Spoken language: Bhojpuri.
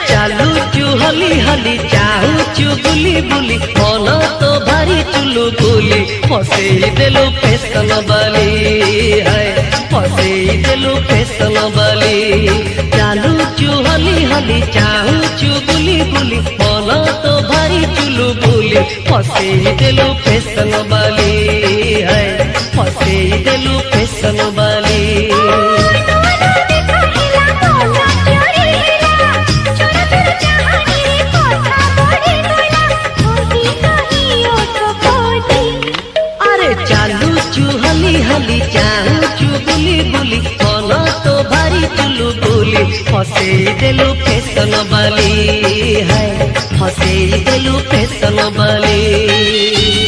चालू चुहली हली चाहू बुली बुली मन तो भारी चुलू बुली फसे देलु फैशन बाली है फसे देलु फैशन बाली चालू चुहली हली चाहू बुली बुली मन तो भारी चुलू बुली फसे देलु फैशन बाली है फसे देलु फैशन बाली चालू चुहली हली चाहू बुली बुली मन तो भारी चुलू बुली फसे देलु फैशन बाली है फसे देलु फैशन बाली।